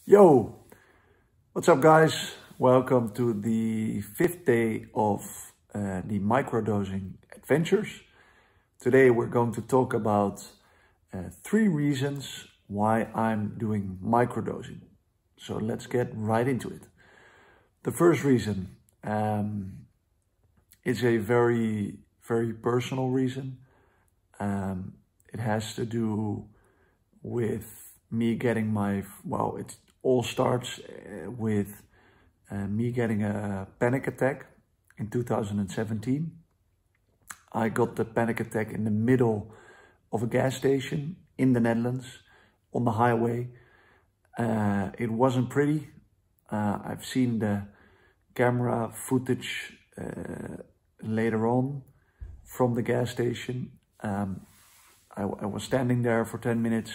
Yo, what's up guys? Welcome to the fifth day of the microdosing adventures. Today we're going to talk about 3 reasons why I'm doing microdosing. So let's get right into it. The first reason is a very personal reason. It has to do with me getting it all starts with me getting a panic attack in 2017. I got the panic attack in the middle of a gas station in the Netherlands on the highway. It wasn't pretty. I've seen the camera footage later on from the gas station. I was standing there for 10 minutes.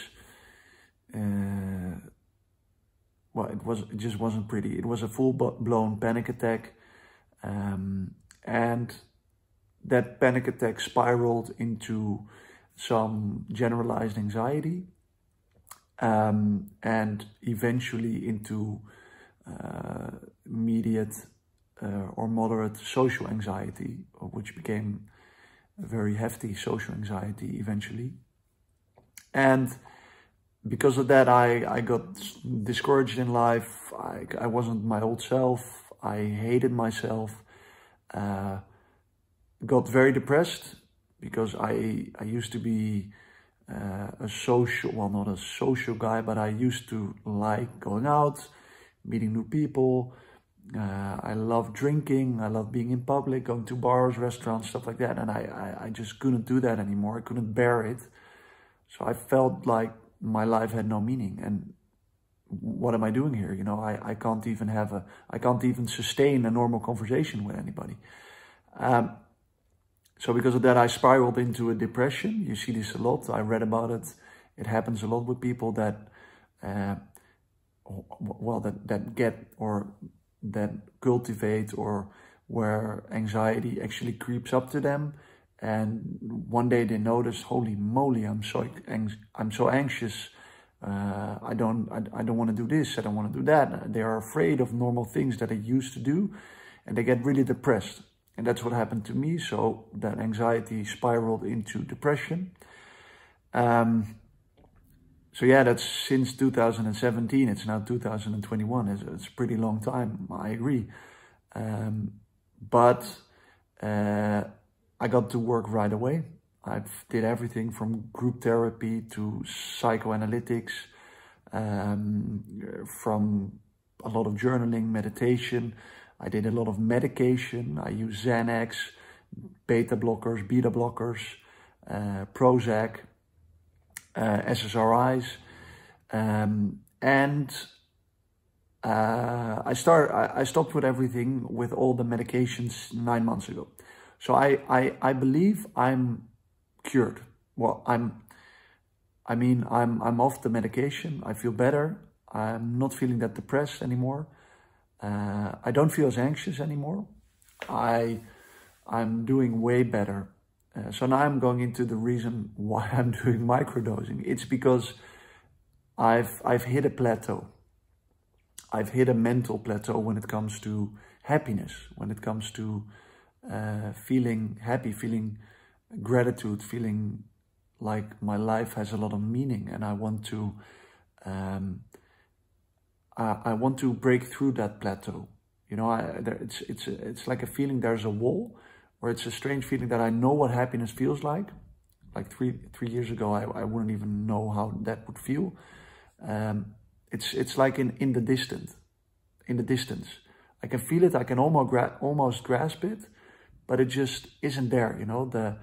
It just wasn't pretty. It was a full-blown panic attack, and that panic attack spiraled into some generalized anxiety, and eventually into immediate or moderate social anxiety, which became a very hefty social anxiety eventually. And because of that, I got discouraged in life. I wasn't my old self. I hated myself. Got very depressed because I used to be a social, well, not a social guy, but I used to like going out, meeting new people. I love drinking. I love being in public, going to bars, restaurants, stuff like that. And I just couldn't do that anymore. I couldn't bear it. So I felt like my life had no meaning, and what am I doing here? You know, I can't even sustain a normal conversation with anybody. So because of that, I spiraled into a depression. You see this a lot. I read about it. It happens a lot with people that, that cultivate, or where anxiety actually creeps up to them. And one day they notice, holy moly, I'm so anxious. I don't want to do this. I don't want to do that. They are afraid of normal things that they used to do, and they get really depressed. And that's what happened to me. So that anxiety spiraled into depression. So yeah, that's since 2017. It's now 2021. It's a pretty long time. I agree. But I got to work right away. I did everything from group therapy to psychoanalytics, from a lot of journaling, meditation. I did a lot of medication. I used Xanax, beta blockers, Prozac, SSRIs, and I stopped with everything, with all the medications 9 months ago. So I believe I'm cured. Well, I'm off the medication. I feel better. I'm not feeling that depressed anymore. I don't feel as anxious anymore. I'm doing way better. So now I'm going into the reason why I'm doing microdosing. It's because I've hit a plateau. I've hit a mental plateau when it comes to happiness, when it comes to feeling happy, feeling gratitude, feeling like my life has a lot of meaning, and I want to break through that plateau. You know, it's like a feeling there's a wall, or it's a strange feeling that I know what happiness feels like. Like three years ago, I wouldn't even know how that would feel. It's like in the distance. I can feel it. I can almost grasp it. But it just isn't there, you know, the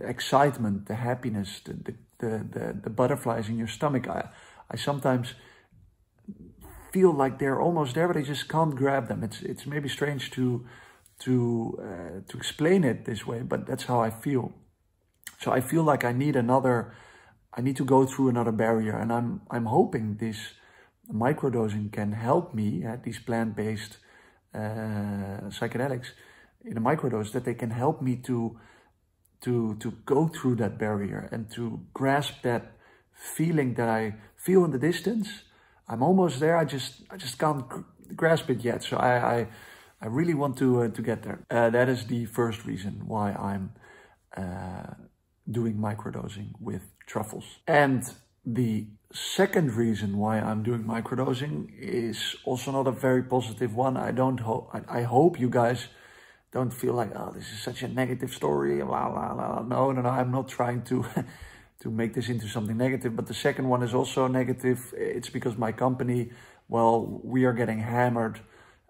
excitement, the happiness, the butterflies in your stomach. I sometimes feel like they're almost there, but I just can't grab them. It's maybe strange to explain it this way, but that's how I feel. So I feel like I need to go through another barrier, and I'm hoping this microdosing can help me at these plant-based psychedelics in a microdose, that they can help me to go through that barrier and to grasp that feeling that I feel in the distance. I'm almost there. I just can't grasp it yet. So I really want to get there. That is the first reason why I'm doing microdosing with truffles. And the second reason why I'm doing microdosing is also not a very positive one. I hope you guys don't feel like, oh, this is such a negative story, blah, blah, blah. No, I'm not trying to to make this into something negative. But the second one is also negative. It's because my company, well, we are getting hammered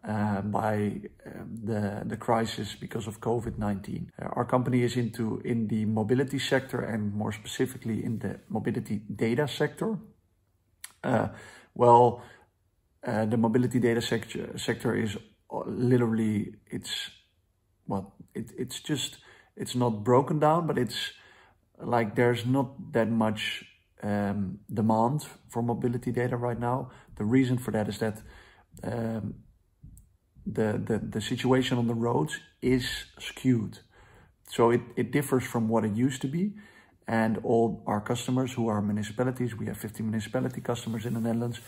by the crisis because of COVID-19. Our company is in the mobility sector, and more specifically in the mobility data sector. The mobility data sector is literally, it's not broken down, but it's like there's not that much demand for mobility data right now. The reason for that is that the situation on the roads is skewed. So it differs from what it used to be. And all our customers who are municipalities, we have 50 municipality customers in the Netherlands,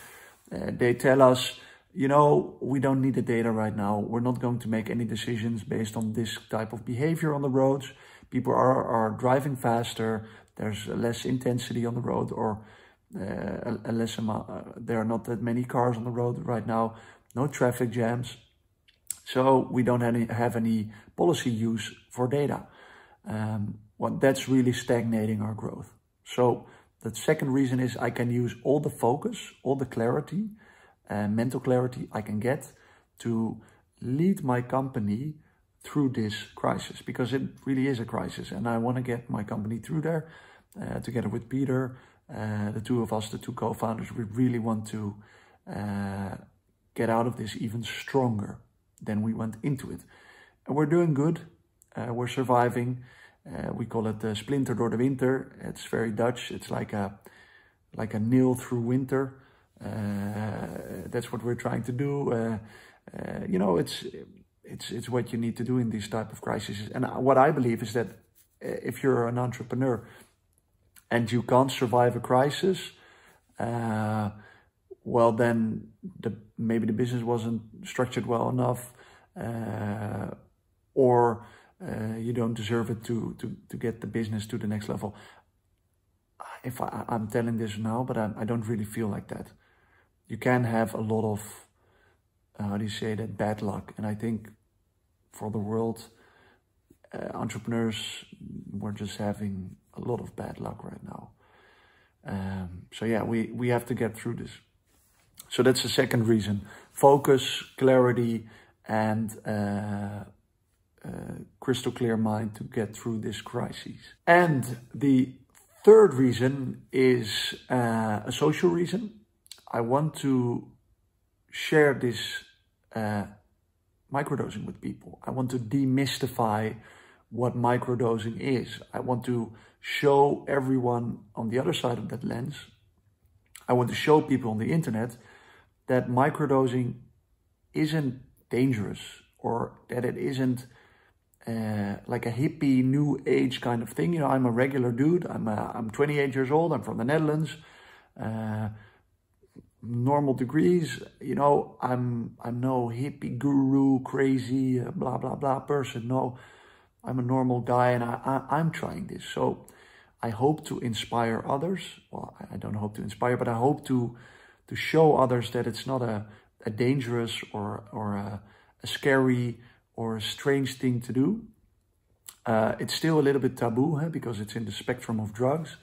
they tell us, you know, we don't need the data right now. We're not going to make any decisions based on this type of behavior on the roads. People are driving faster. There's less intensity on the road, or there are not that many cars on the road right now. No traffic jams. So we don't have any policy use for data. That's really stagnating our growth. So the second reason is I can use all the focus, all the clarity, mental clarity I can get to lead my company through this crisis, because it really is a crisis. And I want to get my company through there together with Peter, the two of us, the two co-founders. We really want to get out of this even stronger than we went into it. And we're doing good. We're surviving. We call it splinter door de winter. It's very Dutch. It's like a nail through winter. That's what we're trying to do. You know, it's what you need to do in these type of crises. And what I believe is that if you're an entrepreneur and you can't survive a crisis, well, then maybe the business wasn't structured well enough, or you don't deserve it to get the business to the next level. If I'm telling this now, but I don't really feel like that. You can have a lot of, how do you say that, bad luck. And I think for the world, entrepreneurs, we're just having a lot of bad luck right now. So yeah, we have to get through this. So that's the second reason. Focus, clarity, and crystal clear mind to get through this crisis. And the third reason is a social reason. I want to share this microdosing with people. I want to demystify what microdosing is. I want to show everyone on the other side of that lens. I want to show people on the internet that microdosing isn't dangerous, or that it isn't like a hippie new age kind of thing. You know, I'm a regular dude. I'm 28 years old. I'm from the Netherlands. Normal degrees. You know, I'm no hippie guru, crazy, blah blah blah person. No, I'm a normal guy, and I'm trying this. So I hope to inspire others. Well, I don't hope to inspire, but I hope to show others that it's not a dangerous or a scary or a strange thing to do. It's still a little bit taboo, because it's in the spectrum of drugs.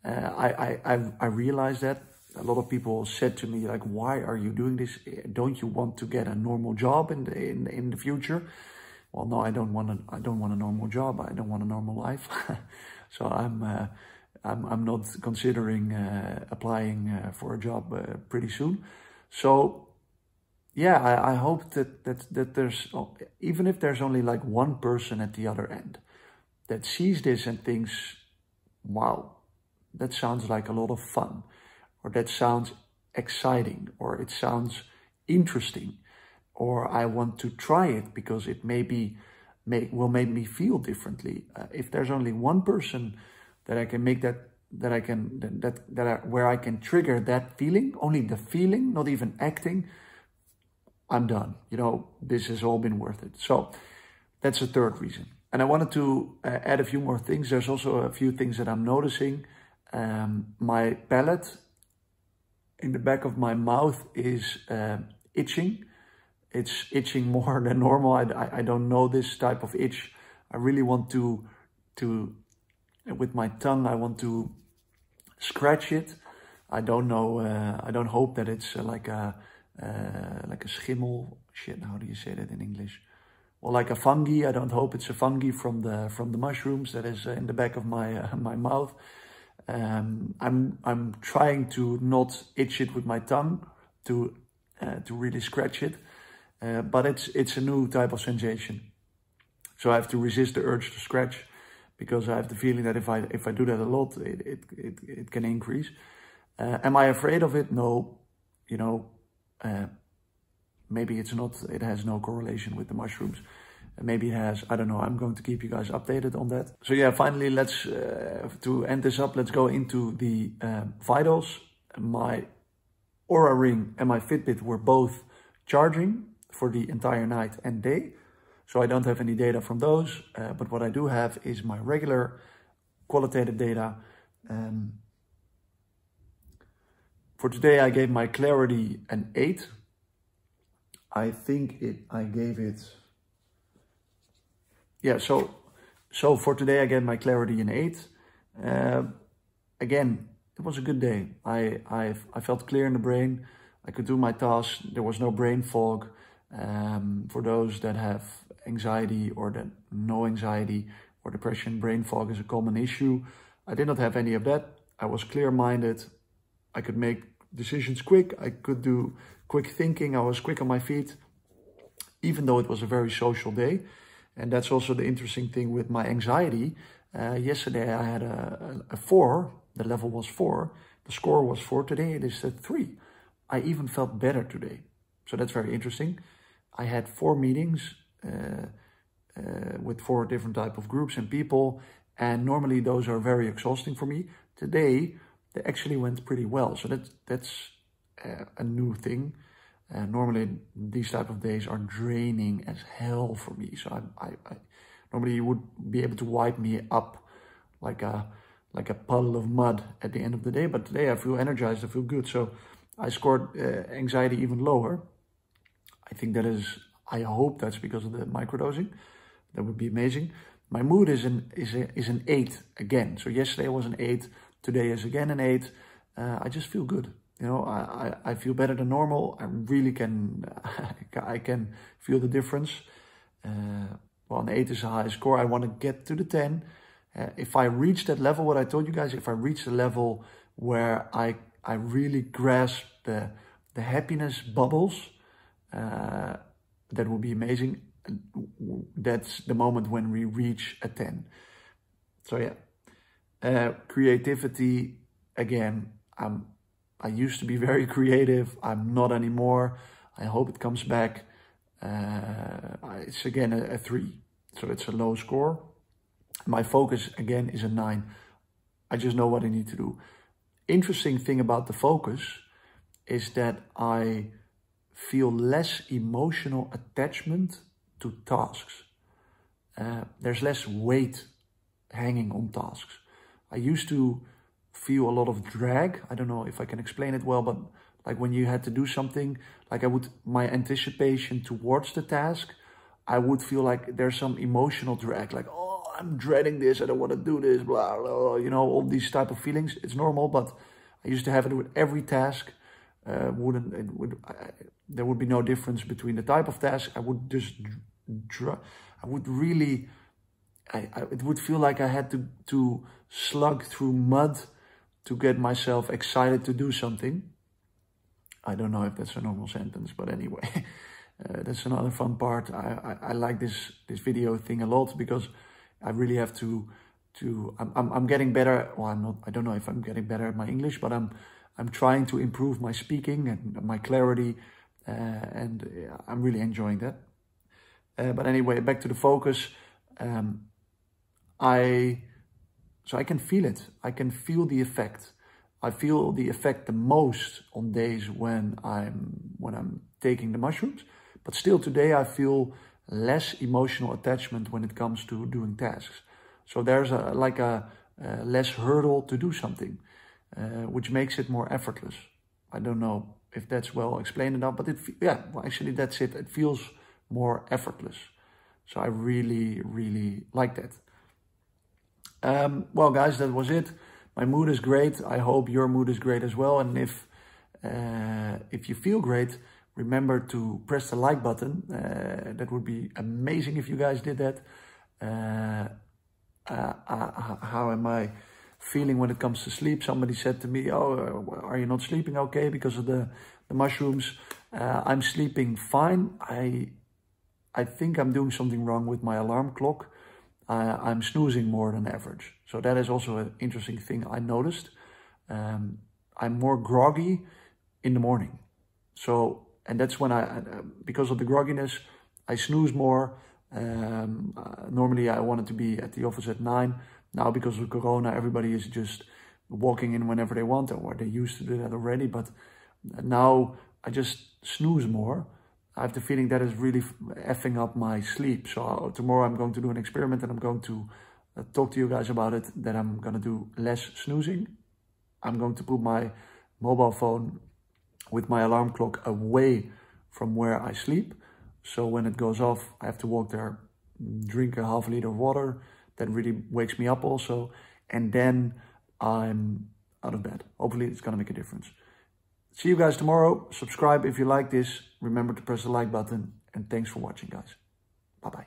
I realize that. A lot of people said to me, like, why are you doing this? Don't you want to get a normal job in the future? Well, no, I don't want a normal job. I don't want a normal life. So I'm not considering applying for a job pretty soon. So yeah, I hope that there's, even if there's only like one person at the other end that sees this and thinks, wow, that sounds like a lot of fun, or that sounds exciting, or it sounds interesting, or I want to try it because it will make me feel differently. If there's only one person that I can make that where I can trigger that feeling, only the feeling, not even acting, I'm done. You know, this has all been worth it. So that's the third reason. And I wanted to add a few more things. There's also a few things that I'm noticing. My palate in the back of my mouth is itching. It's itching more than normal. I don't know this type of itch. I really want to with my tongue, I want to scratch it. I don't know, I don't hope that it's like a schimmel. Shit, how do you say that in English? Well, like a fungi. I don't hope it's a fungi from the mushrooms that is in the back of my my mouth. I'm trying to not itch it with my tongue, to really scratch it, but it's a new type of sensation. So I have to resist the urge to scratch, because I have the feeling that if I do that a lot, it can increase. Am I afraid of it? No, you know. Maybe it's not, it has no correlation with the mushrooms. Maybe it has, I don't know. I'm going to keep you guys updated on that. So yeah, finally, let's, to end this up, let's go into the vitals. My Oura Ring and my Fitbit were both charging for the entire night and day. So I don't have any data from those. But what I do have is my regular qualitative data. For today, I gave my clarity an 8. I think I gave it, yeah, so for today I gave my clarity an 8. Again, it was a good day. I felt clear in the brain. I could do my tasks. There was no brain fog. For those that have anxiety or that no anxiety or depression, brain fog is a common issue. I did not have any of that. I was clear-minded. I could make decisions quick. I could do quick thinking. I was quick on my feet, even though it was a very social day. And that's also the interesting thing with my anxiety. Yesterday I had a 4. The level was 4. The score was 4. Today it is a 3. I even felt better today. So that's very interesting. I had 4 meetings with 4 different type of groups and people. And normally those are very exhausting for me. Today, they actually went pretty well. So that's a new thing. Normally these type of days are draining as hell for me. So I normally you would be able to wipe me up like a puddle of mud at the end of the day. But today I feel energized, I feel good. So I scored anxiety even lower. I think that is, I hope that's because of the microdosing. That would be amazing. My mood is an 8 again. So yesterday was an 8. Today is again an 8. I just feel good. You know, I feel better than normal. I really can, I can feel the difference. Well, an 8 is a high score. I want to get to the 10. If I reach that level, what I told you guys, if I reach the level where I really grasp the happiness bubbles, that will be amazing. That's the moment when we reach a 10. So yeah, creativity, again, I used to be very creative. I'm not anymore. I hope it comes back. It's again a 3. So it's a low score. My focus again is a 9. I just know what I need to do. Interesting thing about the focus is that I feel less emotional attachment to tasks. There's less weight hanging on tasks. I used to feel a lot of drag. I don't know if I can explain it well, but like when you had to do something, like my anticipation towards the task, I would feel like there's some emotional drag, like, oh, I'm dreading this, I don't want to do this, blah, blah, blah, you know, all these type of feelings. It's normal, but I used to have it with every task. There would be no difference between the type of task. I would just, I would really, it would feel like I had to slug through mud to get myself excited to do something. I don't know if that's a normal sentence, but anyway, that's another fun part. I like this video thing a lot because I really have to I'm getting better. Well, I don't know if I'm getting better at my English, but I'm trying to improve my speaking and my clarity, and I'm really enjoying that. But anyway, back to the focus. I So I can feel it. I can feel the effect. I feel the effect the most on days when I'm taking the mushrooms. But still today I feel less emotional attachment when it comes to doing tasks. So there's like a less hurdle to do something, which makes it more effortless. I don't know if that's well explained enough, but actually that's it. It feels more effortless. So I really, really like that. Well, guys, that was it. My mood is great. I hope your mood is great as well. And if you feel great, remember to press the like button. That would be amazing if you guys did that. How am I feeling when it comes to sleep? Somebody said to me, oh, are you not sleeping okay because of the mushrooms? I'm sleeping fine. I think I'm doing something wrong with my alarm clock. I'm snoozing more than average. So that is also an interesting thing I noticed. I'm more groggy in the morning. So, and that's when because of the grogginess, I snooze more. Normally I wanted to be at the office at 9. Now because of Corona, everybody is just walking in whenever they want, or they used to do that already. But now I just snooze more. I have the feeling that is really effing up my sleep. So tomorrow I'm going to do an experiment and I'm going to talk to you guys about it, that I'm going to do less snoozing. I'm going to put my mobile phone with my alarm clock away from where I sleep. So when it goes off, I have to walk there, drink a half liter of water. That really wakes me up also. And then I'm out of bed. Hopefully it's going to make a difference. See you guys tomorrow. Subscribe if you like this. Remember to press the like button. And thanks for watching, guys. Bye-bye.